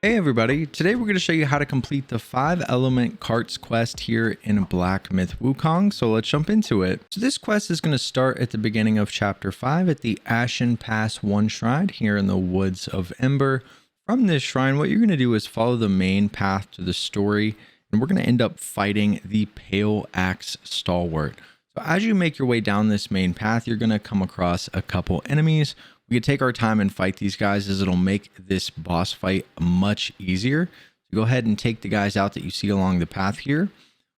Hey everybody, today we're going to show you how to complete the 5 element carts quest here in Black Myth Wukong, so let's jump into it. So this quest is going to start at the beginning of chapter 5 at the Ashen Pass 1 shrine here in the Woods of Ember. From this shrine, what you're going to do is follow the main path to the story, and we're going to end up fighting the Pale Axe Stalwart. So as you make your way down this main path, you're going to come across a couple enemies. We can take our time and fight these guys as it'll make this boss fight much easier. So go ahead and take the guys out that you see along the path here.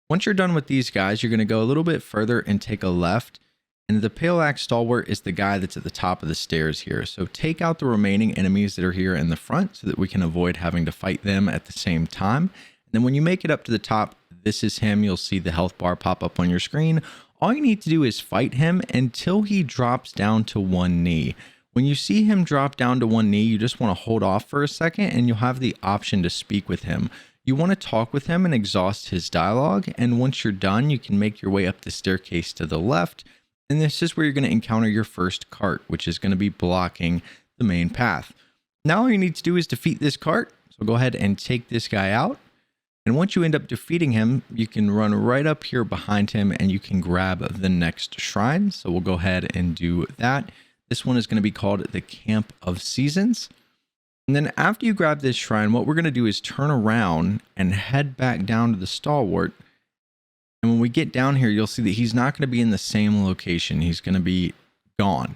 Once you're done with these guys, you're going to go a little bit further and take a left. And the Pale Axe Stalwart is the guy that's at the top of the stairs here. So take out the remaining enemies that are here in the front so that we can avoid having to fight them at the same time. And then when you make it up to the top, this is him. You'll see the health bar pop up on your screen. All you need to do is fight him until he drops down to one knee. When you see him drop down to one knee, you just want to hold off for a second and you'll have the option to speak with him. You want to talk with him and exhaust his dialogue, and once you're done, you can make your way up the staircase to the left, and this is where you're going to encounter your first cart, which is going to be blocking the main path. Now all you need to do is defeat this cart, so go ahead and take this guy out, and once you end up defeating him, you can run right up here behind him and you can grab the next shrine, so we'll go ahead and do that. This one is going to be called the Camp of Seasons. And then after you grab this shrine, what we're going to do is turn around and head back down to the Stalwart. And when we get down here, you'll see that he's not going to be in the same location. He's going to be gone.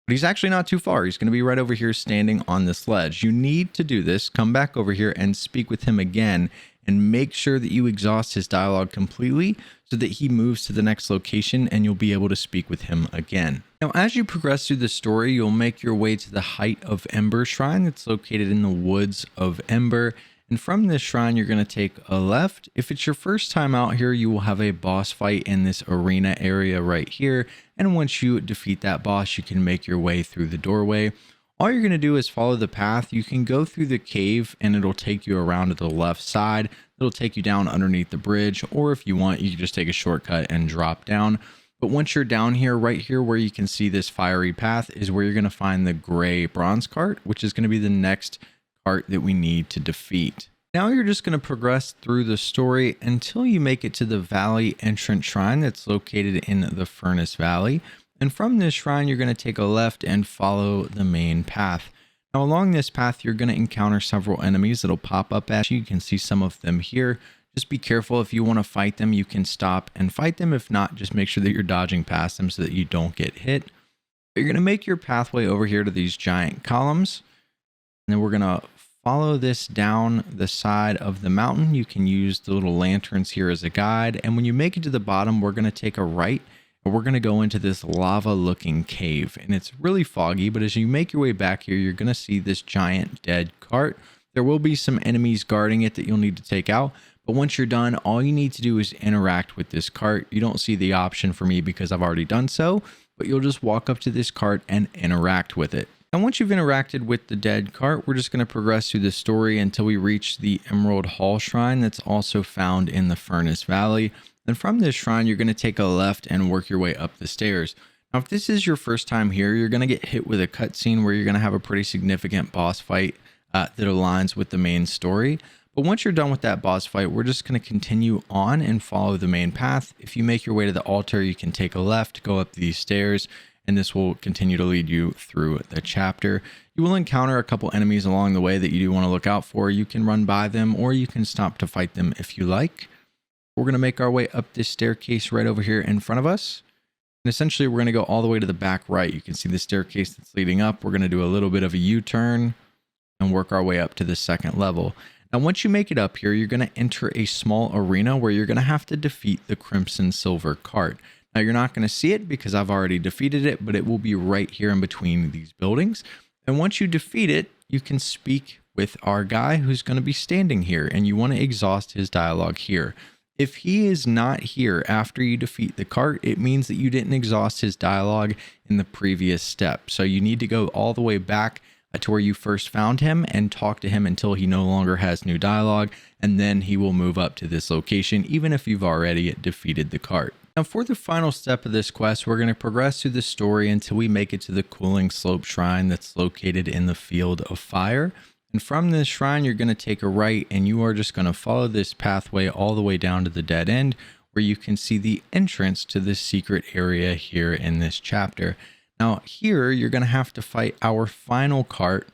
But he's actually not too far. He's going to be right over here standing on this ledge. You need to do this. Come back over here and speak with him again. And make sure that you exhaust his dialogue completely so that he moves to the next location and you'll be able to speak with him again. Now, as you progress through the story, you'll make your way to the Height of Ember shrine that's located in the Woods of Ember. And from this shrine, you're going to take a left. If it's your first time out here, you will have a boss fight in this arena area right here. And once you defeat that boss, you can make your way through the doorway. All you're going to do is follow the path. You can go through the cave and it'll take you around to the left side. It'll take you down underneath the bridge, or if you want, you can just take a shortcut and drop down. But once you're down here, right here where you can see this fiery path is where you're going to find the gray bronze cart, which is going to be the next cart that we need to defeat. Now you're just going to progress through the story until you make it to the Valley Entrance Shrine that's located in the Furnace Valley. And from this shrine, you're going to take a left and follow the main path. Now along this path, you're going to encounter several enemies that'll pop up at you. You can see some of them here. Just be careful. If you want to fight them, you can stop and fight them. If not, just make sure that you're dodging past them so that you don't get hit. But you're going to make your pathway over here to these giant columns. And then we're going to follow this down the side of the mountain. You can use the little lanterns here as a guide. And when you make it to the bottom, we're going to take a right. We're going to go into this lava looking cave, and it's really foggy, but as you make your way back here, you're going to see this giant dead cart. There will be some enemies guarding it that you'll need to take out, but once you're done, all you need to do is interact with this cart. You don't see the option for me because I've already done so, but you'll just walk up to this cart and interact with it. And once you've interacted with the dead cart, we're just going to progress through the story until we reach the Emerald Hall Shrine that's also found in the Furnace Valley. Then from this shrine, you're going to take a left and work your way up the stairs. Now, if this is your first time here, you're going to get hit with a cutscene where you're going to have a pretty significant boss fight that aligns with the main story. But once you're done with that boss fight, we're just going to continue on and follow the main path. If you make your way to the altar, you can take a left, go up these stairs, and this will continue to lead you through the chapter. You will encounter a couple enemies along the way that you do want to look out for. You can run by them or you can stop to fight them if you like. We're going to make our way up this staircase right over here in front of us. And essentially, we're going to go all the way to the back right. You can see the staircase that's leading up. We're going to do a little bit of a U-turn and work our way up to the second level. Now, once you make it up here, you're going to enter a small arena where you're going to have to defeat the Crimson Silver cart. Now, you're not going to see it because I've already defeated it, but it will be right here in between these buildings. And once you defeat it, you can speak with our guy who's going to be standing here, and you want to exhaust his dialogue here. If he is not here after you defeat the cart, it means that you didn't exhaust his dialogue in the previous step. So you need to go all the way back to where you first found him and talk to him until he no longer has new dialogue, and then he will move up to this location, even if you've already defeated the cart. Now, for the final step of this quest, we're going to progress through the story until we make it to the Cooling Slope Shrine that's located in the Field of Fire. And from this shrine, you're going to take a right and you are just going to follow this pathway all the way down to the dead end where you can see the entrance to this secret area here in this chapter. Now here, you're going to have to fight our final cart,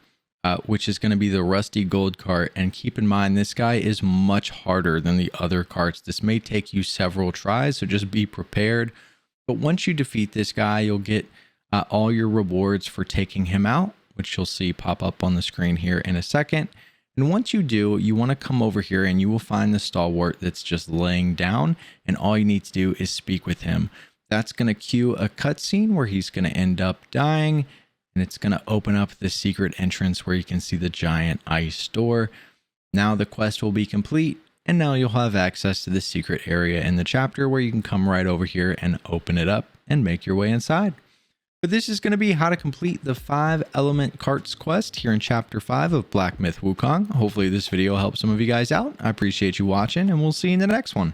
which is going to be the rusty gold cart. And keep in mind, this guy is much harder than the other carts. This may take you several tries, so just be prepared. But once you defeat this guy, you'll get all your rewards for taking him out, which you'll see pop up on the screen here in a second. And once you do, you want to come over here and you will find the Stalwart that's just laying down, and all you need to do is speak with him. That's going to cue a cutscene where he's going to end up dying, and it's going to open up the secret entrance where you can see the giant ice door. Now the quest will be complete, and now you'll have access to the secret area in the chapter where you can come right over here and open it up and make your way inside. But this is going to be how to complete the 5 element carts quest here in chapter 5 of Black Myth Wukong. Hopefully this video helps some of you guys out. I appreciate you watching, and we'll see you in the next one.